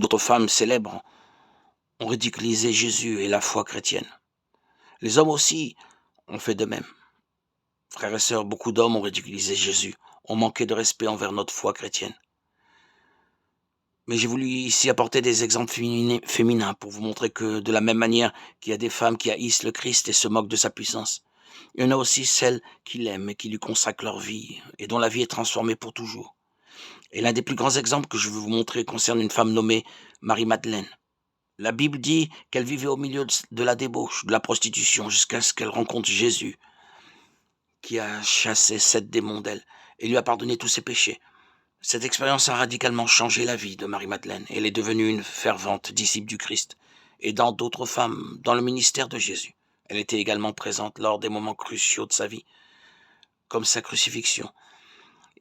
D'autres femmes célèbres ont ridiculisé Jésus et la foi chrétienne. Les hommes aussi ont fait de même. Frères et sœurs, beaucoup d'hommes ont ridiculisé Jésus, ont manqué de respect envers notre foi chrétienne. Mais j'ai voulu ici apporter des exemples féminins pour vous montrer que de la même manière qu'il y a des femmes qui haïssent le Christ et se moquent de sa puissance, il y en a aussi celles qui l'aiment et qui lui consacrent leur vie et dont la vie est transformée pour toujours. Et l'un des plus grands exemples que je veux vous montrer concerne une femme nommée Marie-Madeleine. La Bible dit qu'elle vivait au milieu de la débauche, de la prostitution, jusqu'à ce qu'elle rencontre Jésus, qui a chassé 7 démons d'elle et lui a pardonné tous ses péchés. Cette expérience a radicalement changé la vie de Marie-Madeleine. Elle est devenue une fervente disciple du Christ, aidant d'autres femmes dans le ministère de Jésus. Elle était également présente lors des moments cruciaux de sa vie, comme sa crucifixion.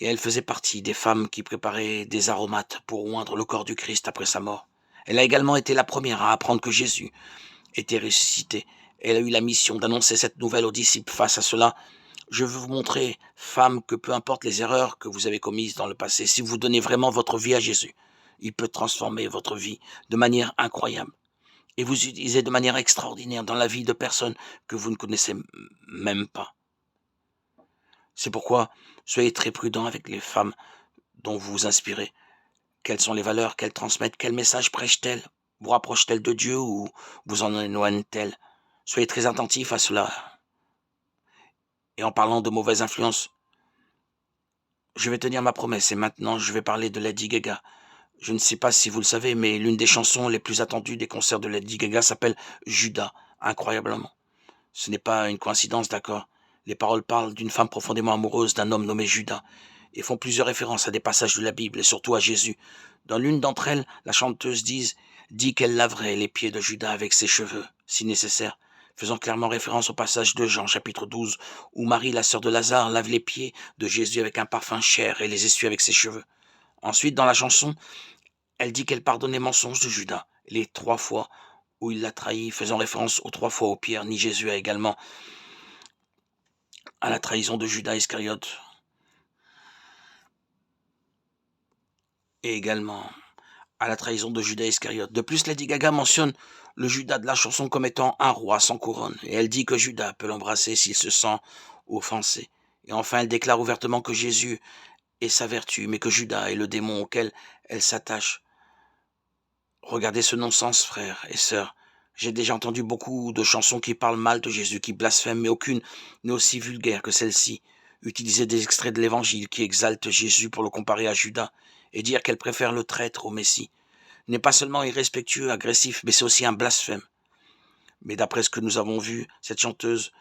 Et elle faisait partie des femmes qui préparaient des aromates pour oindre le corps du Christ après sa mort. Elle a également été la première à apprendre que Jésus était ressuscité. Elle a eu la mission d'annoncer cette nouvelle aux disciples. Face à cela, je veux vous montrer, femmes, que peu importe les erreurs que vous avez commises dans le passé, si vous donnez vraiment votre vie à Jésus, il peut transformer votre vie de manière incroyable et vous utiliser de manière extraordinaire dans la vie de personnes que vous ne connaissez même pas. C'est pourquoi soyez très prudents avec les femmes dont vous vous inspirez. Quelles sont les valeurs qu'elles transmettent? Quel message prêchent-elles? Vous rapprochent-elles de Dieu ou vous en éloignent-elles? Soyez très attentifs à cela. Et en parlant de mauvaise influence, je vais tenir ma promesse et maintenant je vais parler de Lady Gaga. Je ne sais pas si vous le savez, mais l'une des chansons les plus attendues des concerts de Lady Gaga s'appelle Judas, incroyablement. Ce n'est pas une coïncidence, d'accord? Les paroles parlent d'une femme profondément amoureuse d'un homme nommé Judas et font plusieurs références à des passages de la Bible et surtout à Jésus. Dans l'une d'entre elles, la chanteuse dit qu'elle laverait les pieds de Judas avec ses cheveux, si nécessaire, faisant clairement référence au passage de Jean, chapitre 12, où Marie, la sœur de Lazare, lave les pieds de Jésus avec un parfum cher et les essuie avec ses cheveux. Ensuite, dans la chanson, elle dit qu'elle pardonne les mensonges de Judas, les 3 fois où il l'a trahi, faisant référence aux 3 fois où Pierre ni Jésus a également à la trahison de Judas Iscariote et également à la trahison de Judas Iscariote. De plus, Lady Gaga mentionne le Judas de la chanson comme étant un roi sans couronne, et elle dit que Judas peut l'embrasser s'il se sent offensé. Et enfin, elle déclare ouvertement que Jésus est sa vertu, mais que Judas est le démon auquel elle s'attache. Regardez ce non-sens, frères et sœurs. J'ai déjà entendu beaucoup de chansons qui parlent mal de Jésus, qui blasphèment, mais aucune n'est aussi vulgaire que celle-ci. Utiliser des extraits de l'Évangile qui exaltent Jésus pour le comparer à Judas, et dire qu'elle préfère le traître au Messie, n'est pas seulement irrespectueux, agressif, mais c'est aussi un blasphème. Mais d'après ce que nous avons vu, cette chanteuse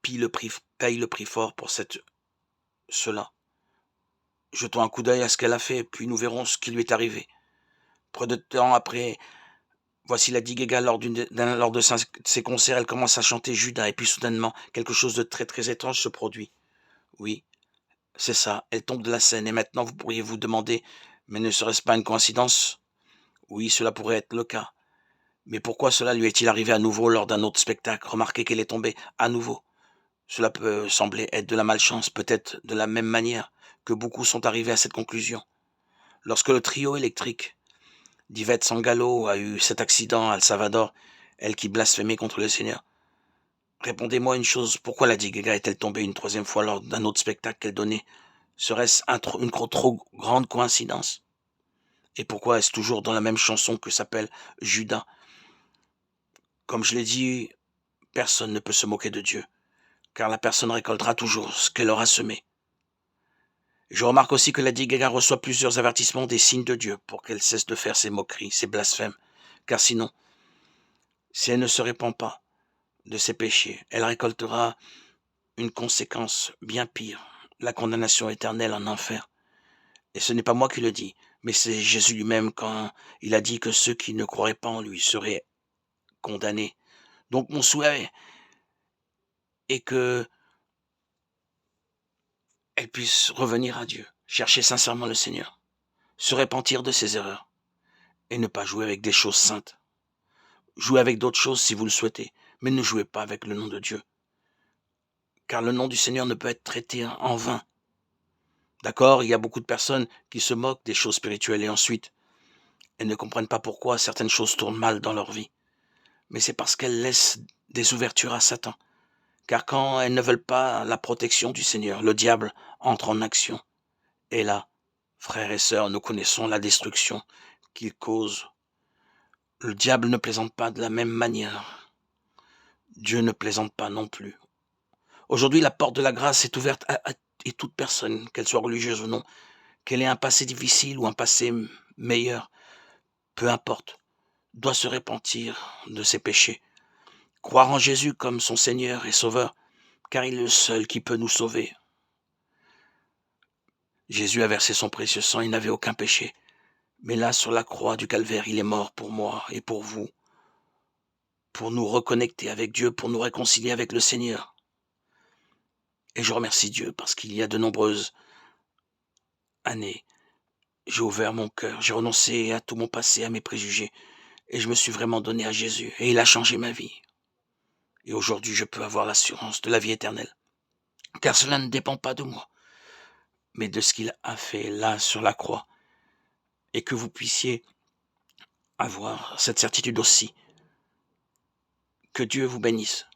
paye le prix fort pour cela. Jetons un coup d'œil à ce qu'elle a fait, puis nous verrons ce qui lui est arrivé. Peu de temps après, voici Lady Gaga lors de ses concerts, elle commence à chanter Judas, et puis soudainement, quelque chose de très très étrange se produit. Oui, c'est ça, elle tombe de la scène, et maintenant vous pourriez vous demander, mais ne serait-ce pas une coïncidence? Oui, cela pourrait être le cas. Mais pourquoi cela lui est-il arrivé à nouveau lors d'un autre spectacle? Remarquez qu'elle est tombée à nouveau. Cela peut sembler être de la malchance, peut-être de la même manière que beaucoup sont arrivés à cette conclusion. Lorsque le trio électrique d'Yvette Sangalo a eu cet accident à El Salvador, elle qui blasphémait contre le Seigneur, répondez-moi une chose, pourquoi Lady Gaga est-elle tombée une 3e fois lors d'un autre spectacle qu'elle donnait? Serait-ce une trop grande coïncidence? Et pourquoi est-ce toujours dans la même chanson que s'appelle Judas? Comme je l'ai dit, personne ne peut se moquer de Dieu, car la personne récoltera toujours ce qu'elle aura semé. Je remarque aussi que Lady Gaga reçoit plusieurs avertissements des signes de Dieu pour qu'elle cesse de faire ses moqueries, ses blasphèmes, car sinon, si elle ne se répand pas de ses péchés, elle récoltera une conséquence bien pire, la condamnation éternelle en enfer. Et ce n'est pas moi qui le dis, mais c'est Jésus lui-même quand il a dit que ceux qui ne croiraient pas en lui seraient condamnés. Donc mon souhait est que elle puisse revenir à Dieu, chercher sincèrement le Seigneur, se repentir de ses erreurs et ne pas jouer avec des choses saintes. Jouez avec d'autres choses si vous le souhaitez, mais ne jouez pas avec le nom de Dieu, car le nom du Seigneur ne peut être traité en vain. D'accord, il y a beaucoup de personnes qui se moquent des choses spirituelles et ensuite Elles ne comprennent pas pourquoi certaines choses tournent mal dans leur vie. Mais c'est parce qu'elles laissent des ouvertures à Satan. Car quand elles ne veulent pas la protection du Seigneur, le diable entre en action. Et là, frères et sœurs, nous connaissons la destruction qu'il cause. Le diable ne plaisante pas de la même manière. Dieu ne plaisante pas non plus. Aujourd'hui, la porte de la grâce est ouverte à toute personne, qu'elle soit religieuse ou non, qu'elle ait un passé difficile ou un passé meilleur, peu importe, doit se repentir de ses péchés, croire en Jésus comme son Seigneur et Sauveur, car il est le seul qui peut nous sauver. Jésus a versé son précieux sang, il n'avait aucun péché. Mais là, sur la croix du calvaire, il est mort pour moi et pour vous, pour nous reconnecter avec Dieu, pour nous réconcilier avec le Seigneur. Et je remercie Dieu parce qu'il y a de nombreuses années, j'ai ouvert mon cœur, j'ai renoncé à tout mon passé, à mes préjugés, et je me suis vraiment donné à Jésus, et il a changé ma vie. Et aujourd'hui, je peux avoir l'assurance de la vie éternelle, car cela ne dépend pas de moi, mais de ce qu'il a fait là sur la croix, et que vous puissiez avoir cette certitude aussi. Que Dieu vous bénisse.